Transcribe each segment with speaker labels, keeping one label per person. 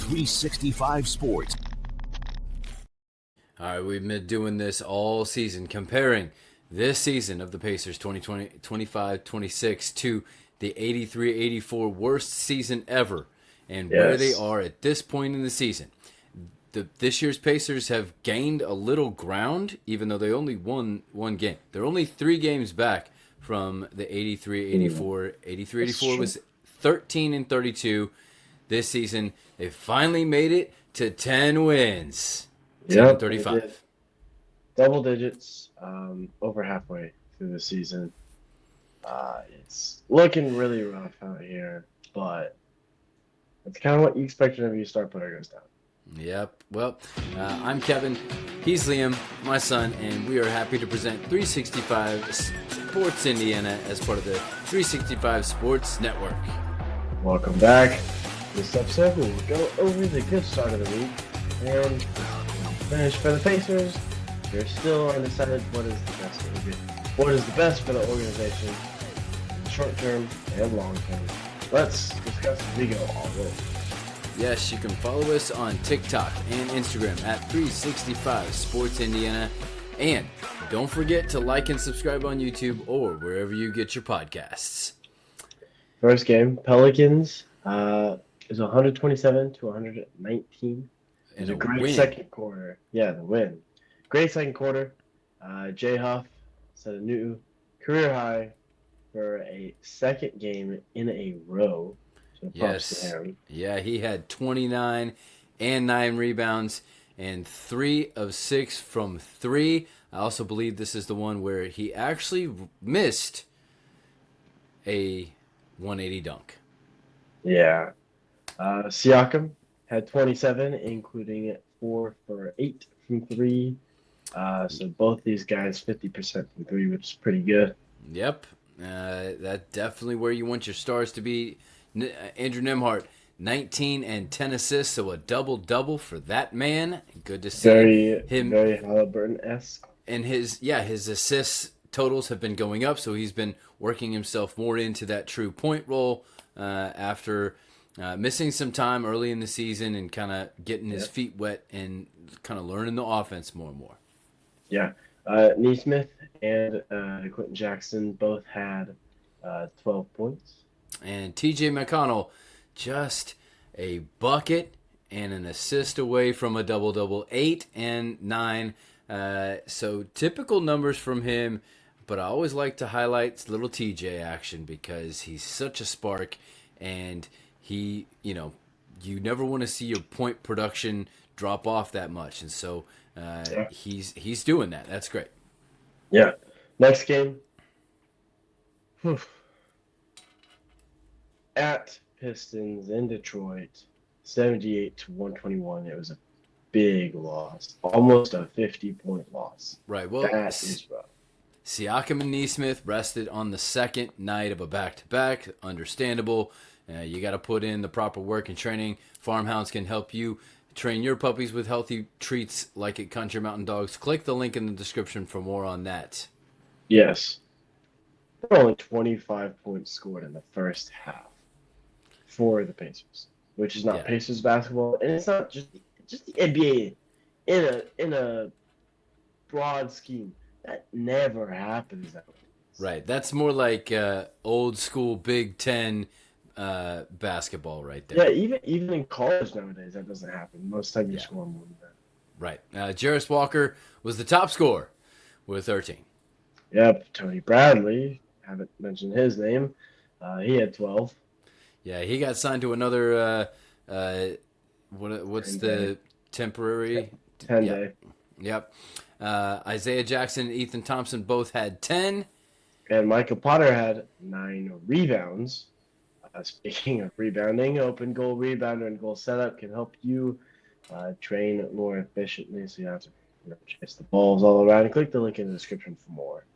Speaker 1: 365 Sports.
Speaker 2: All right, we've been doing this all season, comparing this season of the Pacers 2020, 25-26 to the 83-84 worst season ever and where they are at this point in the season. This year's Pacers have gained a little ground, even though they only won one game. They're only 3 games back from the 83-84. 83-84 was 13-32 this season. They finally made it to 10 wins. 10-35.
Speaker 3: Double digits, over halfway through the season. It's looking really rough out here, but it's kind of what you expect whenever you start player goes down.
Speaker 2: Yep. Well, I'm Kevin. He's Liam, my son, and we are happy to present 365 Sports Indiana as part of the 365 Sports Network.
Speaker 3: Welcome back. This episode, we will go over the good start of the week and finish for the Pacers. They're still undecided what is the best for the organization, short term and long term. Let's discuss as we go all over.
Speaker 2: Yes, you can follow us on TikTok and Instagram at 365 Sports Indiana. And don't forget to like and subscribe on YouTube or wherever you get your podcasts.
Speaker 3: First game, Pelicans is 127-119. It's a great
Speaker 2: win.
Speaker 3: Second quarter. Yeah, the win. Great second quarter. Jay Huff set a new career high for a second game in a row. So props to him.
Speaker 2: Yeah, he had 29 and 9 rebounds and 3 of 6 from 3. I also believe this is the one where he actually missed a 180 dunk.
Speaker 3: Yeah. Siakam had 27, including 4 for 8 from 3. So both these guys 50% from 3, which is pretty good.
Speaker 2: Yep. That's definitely where you want your stars to be. Andrew Nembhard, 19 and 10 assists, so a double-double for that man. Good to see him.
Speaker 3: Very Halliburton-esque.
Speaker 2: And his assists totals have been going up, so he's been working himself more into that true point role after missing some time early in the season and kind of getting his feet wet and kind of learning the offense more and more.
Speaker 3: Yeah. Neesmith and Quentin Jackson both had 12 points.
Speaker 2: And TJ McConnell, just a bucket and an assist away from a double-double, 8 and 9. So typical numbers from him, but I always like to highlight little TJ action because he's such a spark, and he, you never want to see your point production drop off that much, and so he's doing that. That's great.
Speaker 3: Yeah. Next game. At Pistons in Detroit, 78-121. It was a big loss, almost a 50-point loss.
Speaker 2: Right. Well,
Speaker 3: that is rough.
Speaker 2: Siakam and Neesmith rested on the second night of a back-to-back. Understandable. You got to put in the proper work and training. Hounds can help you train your puppies with healthy treats like at Country Mountain Dogs. Click the link in the description for more on that.
Speaker 3: Yes. There were only 25 points scored in the first half for the Pacers, which is not Pacers basketball, and it's not just the NBA in a broad scheme. That never happens that way.
Speaker 2: Right. That's more like old school Big Ten basketball right there.
Speaker 3: Yeah, even in college nowadays, that doesn't happen. Most times you score more than that.
Speaker 2: Right. Jarris Walker was the top scorer with 13.
Speaker 3: Yep. Tony Bradley, haven't mentioned his name. He had 12.
Speaker 2: Yeah, he got signed to another. What's the temporary?
Speaker 3: 10 day.
Speaker 2: Yep. Isaiah Jackson and Ethan Thompson both had 10.
Speaker 3: And Michael Potter had 9 rebounds. Speaking of rebounding, open goal rebounder and goal setup can help you train more efficiently, so you have to chase the balls all around. Click the link in the description for more.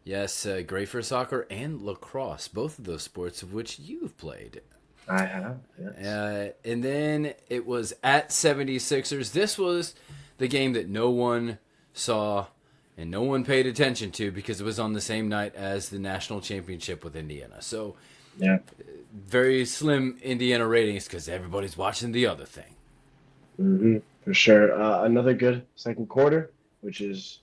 Speaker 2: Yes, great for soccer and lacrosse, both of those sports of which you've played.
Speaker 3: I have, yes.
Speaker 2: And then it was at 76ers. This was the game that no one saw and no one paid attention to because it was on the same night as the national championship with Indiana. So
Speaker 3: yeah,
Speaker 2: very slim Indiana ratings because everybody's watching the other thing.
Speaker 3: For sure. Another good second quarter, which is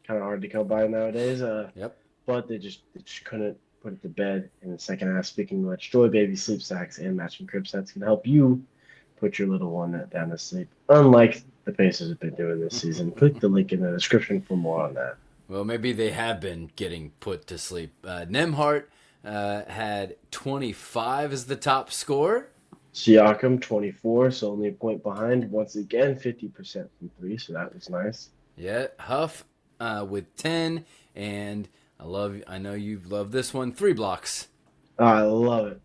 Speaker 3: kind of hard to come by nowadays.
Speaker 2: Yep.
Speaker 3: But they just couldn't put it to bed in the second half. Speaking of which, Joy Baby sleep sacks and matching crib sets can help you put your little one down to sleep. Unlike the Pacers have been doing this season. Click the link in the description for more on that.
Speaker 2: Well, maybe they have been getting put to sleep. Nembhard had 25 as the top scorer.
Speaker 3: Siakam 24, so only a point behind. Once again, 50% from three, so that was nice.
Speaker 2: Yeah, Huff with 10, and I know you love this one, 3 blocks.
Speaker 3: I love it.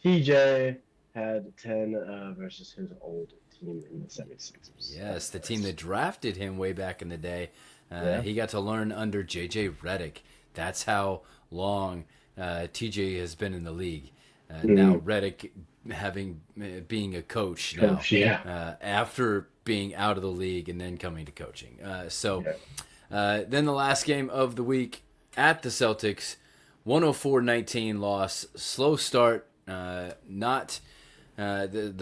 Speaker 3: TJ had 10 versus his old team in the 76ers.
Speaker 2: Yes, the team that drafted him way back in the day.
Speaker 3: Yeah.
Speaker 2: He got to learn under J.J. Redick. That's how long TJ has been in the league. Now Redick being a coach now, after being out of the league and then coming to coaching. Then the last game of the week at the Celtics, 104-19 loss. Slow start. The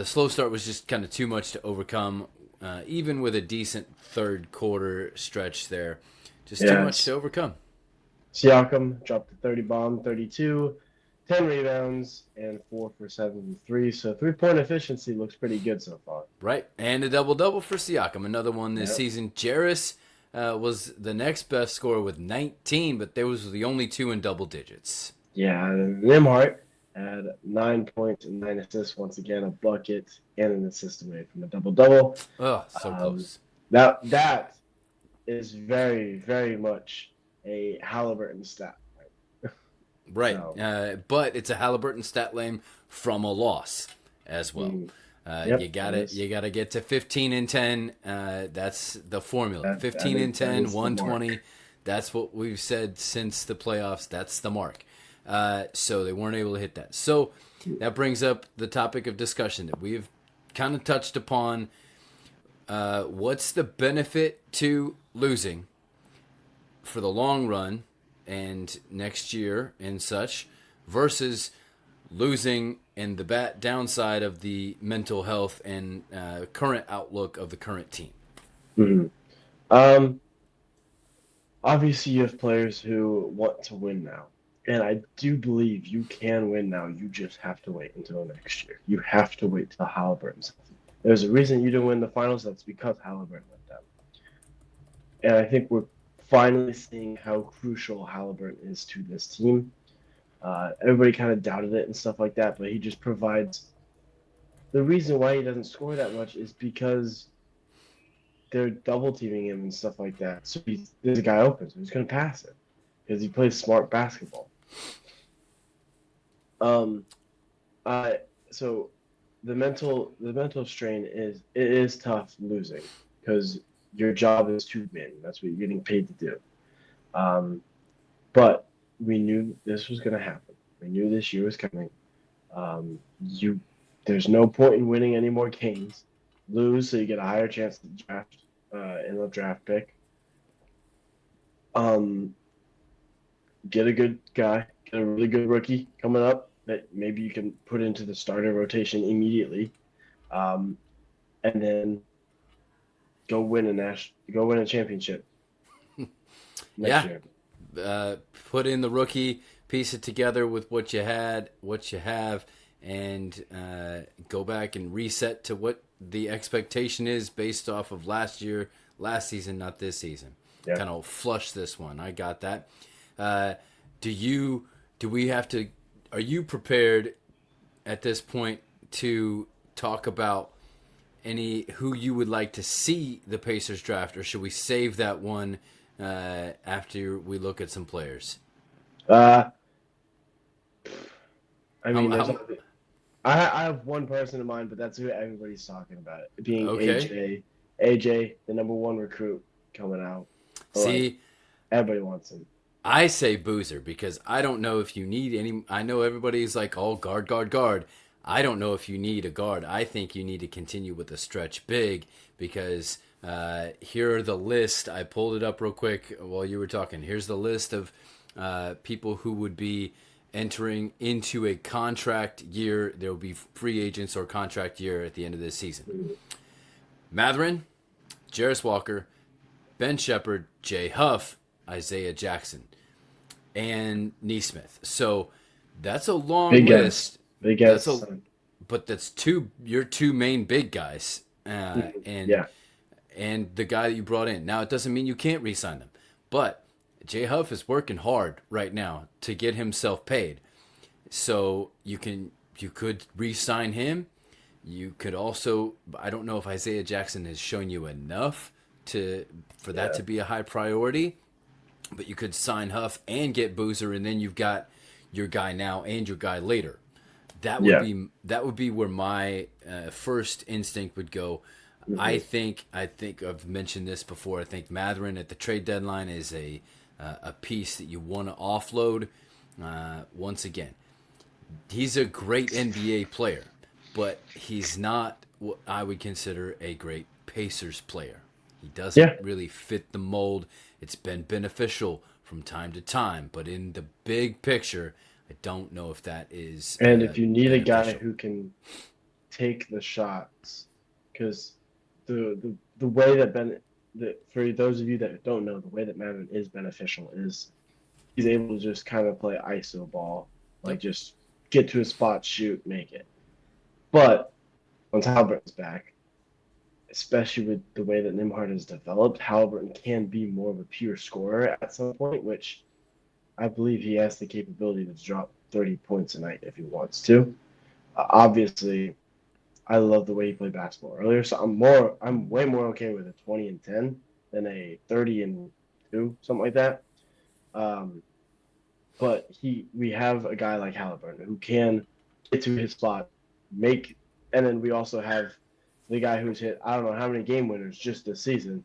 Speaker 2: slow start was just kind of too much to overcome. Even with a decent third quarter stretch there, just too much to overcome.
Speaker 3: Siakam dropped the 30 bomb, 32, 10 rebounds, and 4 for 7 from 3. So 3-point efficiency looks pretty good so far.
Speaker 2: Right, and a double-double for Siakam, another one this season. Jarris was the next best scorer with 19, but there was the only 2 in double digits.
Speaker 3: Yeah, Nembhard had 9 points and 9 assists. Once again, a bucket and an assist away from a double-double.
Speaker 2: Oh, so close.
Speaker 3: That is very, very much a Halliburton stat.
Speaker 2: Right, but it's a Halliburton stat line from a loss as well. You gotta get to 15 and 10. That's the formula. 15 and 10, 120. That's what we've said since the playoffs. That's the mark. So they weren't able to hit that. So that brings up the topic of discussion that we've kind of touched upon. What's the benefit to losing for the long run and next year and such versus losing and the downside of the mental health and current outlook of the current team?
Speaker 3: Obviously, you have players who want to win now. And I do believe you can win now. You just have to wait until next year. You have to wait till Halliburton's healthy. There's a reason you didn't win the finals. That's because Halliburton went down. And I think we're finally seeing how crucial Halliburton is to this team. Everybody kind of doubted it and stuff like that, but he just provides. The reason why he doesn't score that much is because they're double teaming him and stuff like that. So there's a guy open, so he's going to pass it because he plays smart basketball. So the mental strain is tough losing because your job is to win. That's what you're getting paid to do. But we knew this was going to happen. We knew this year was coming. There's no point in winning any more games. Lose so you get a higher chance to draft in the draft pick. Get a good guy, get a really good rookie coming up that maybe you can put into the starter rotation immediately, and then go win a championship next year.
Speaker 2: Put in the rookie, piece it together with what you have, and go back and reset to what the expectation is based off of last season, not this season. Yeah. Kind of flush this one. I got that. Are you prepared at this point to talk about who you would like to see the Pacers draft, or should we save that one after we look at some players?
Speaker 3: I have one person in mind, but that's who everybody's talking about. It being AJ, the number 1 recruit coming out.
Speaker 2: See,
Speaker 3: everybody wants him.
Speaker 2: I say Boozer because I don't know if you need any. I know everybody's like, oh, guard. I don't know if you need a guard. I think you need to continue with the stretch big because here are the list. I pulled it up real quick while you were talking. Here's the list of people who would be entering into a contract year. There will be free agents or contract year at the end of this season. Matherin, Jarris Walker, Ben Shepherd, Jay Huff, Isaiah Jackson, and Neesmith. So that's a long
Speaker 3: Big
Speaker 2: list.
Speaker 3: guys. Big
Speaker 2: That's
Speaker 3: guys.
Speaker 2: but that's your two main big guys, and
Speaker 3: Yeah.
Speaker 2: and the guy that you brought in. Now it doesn't mean you can't re-sign them, but Jay Huff is working hard right now to get himself paid. So you could re-sign him. You could also, I don't know if Isaiah Jackson has shown you enough for that to be a high priority, but you could sign Huff and get Boozer, and then you've got your guy now and your guy later. That would be where my first instinct would go. Mm-hmm. I think I've mentioned this before. I think Matherin at the trade deadline is a piece that you want to offload. Once again, he's a great NBA player, but he's not what I would consider a great Pacers player. He doesn't really fit the mold. It's been beneficial from time to time, but in the big picture, I don't know if that is.
Speaker 3: And if you need a guy who can take the shots, because the way that for those of you that don't know, the way that Matherin is beneficial is he's able to just kind of play ISO ball, like just get to a spot, shoot, make it. But once Halliburton's back, especially with the way that Nembhard has developed, Halliburton can be more of a pure scorer at some point, which I believe he has the capability to drop 30 points a night if he wants to. Obviously, I love the way he played basketball earlier, so I'm way more okay with a 20 and 10 than a 30 and 2, something like that. But we have a guy like Halliburton who can get to his spot, and then we also have the guy who's hit I don't know how many game winners just this season,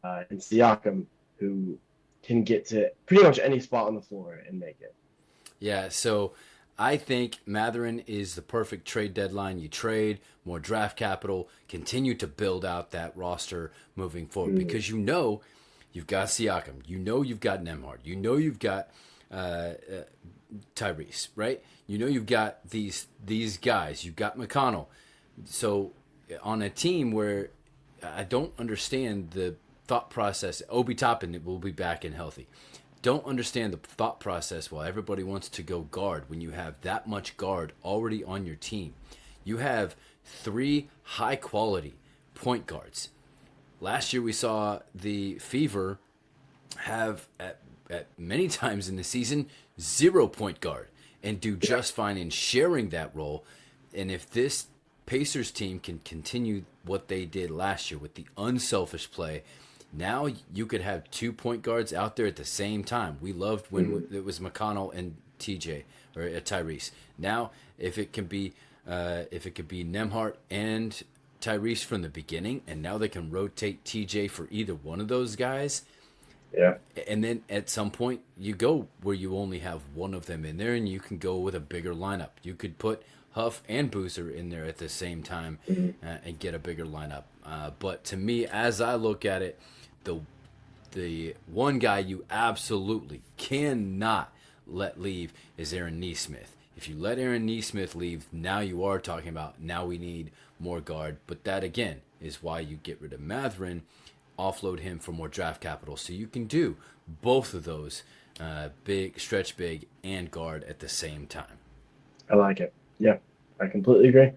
Speaker 3: and Siakam, who can get to pretty much any spot on the floor and make it.
Speaker 2: Yeah, so I think Matherin is the perfect trade deadline. You trade more draft capital, continue to build out that roster moving forward, because you've got Siakam, you've got Nembhard, you've got Tyrese, right? You've got these guys, you've got McConnell. So on a team where I don't understand the thought process, Obi Toppin will be back and healthy. Don't understand the thought process while everybody wants to go guard when you have that much guard already on your team. You have 3 high-quality point guards. Last year we saw the Fever have, at many times in the season, 0 point guard and do just fine in sharing that role. And if this Pacers team can continue what they did last year with the unselfish play, now you could have 2 point guards out there at the same time. We loved when it was McConnell and TJ or Tyrese. Now, if it could be Nembhard and Tyrese from the beginning, and now they can rotate TJ for either one of those guys.
Speaker 3: Yeah. And
Speaker 2: then at some point you go where you only have one of them in there, and you can go with a bigger lineup. You could put Huff and Boozer in there at the same time and get a bigger lineup. But to me, as I look at it, the one guy you absolutely cannot let leave is Aaron Neesmith. If you let Aaron Neesmith leave, now you are talking about now we need more guard. But that, again, is why you get rid of Matherin, offload him for more draft capital. So you can do both of those, stretch big, and guard at the same time.
Speaker 3: I like it. Yeah, I completely agree.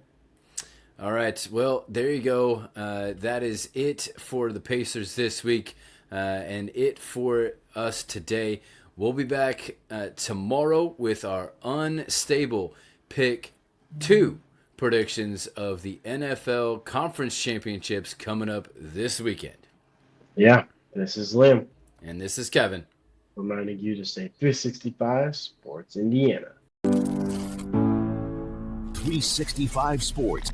Speaker 2: All right. Well, there you go. That is it for the Pacers this week and it for us today. We'll be back tomorrow with our unstable pick 2 predictions of the NFL Conference Championships coming up this weekend.
Speaker 3: Yeah, this is Liam.
Speaker 2: And this is Kevin.
Speaker 3: Reminding you to stay 365 Sports Indiana.
Speaker 1: 365 Sports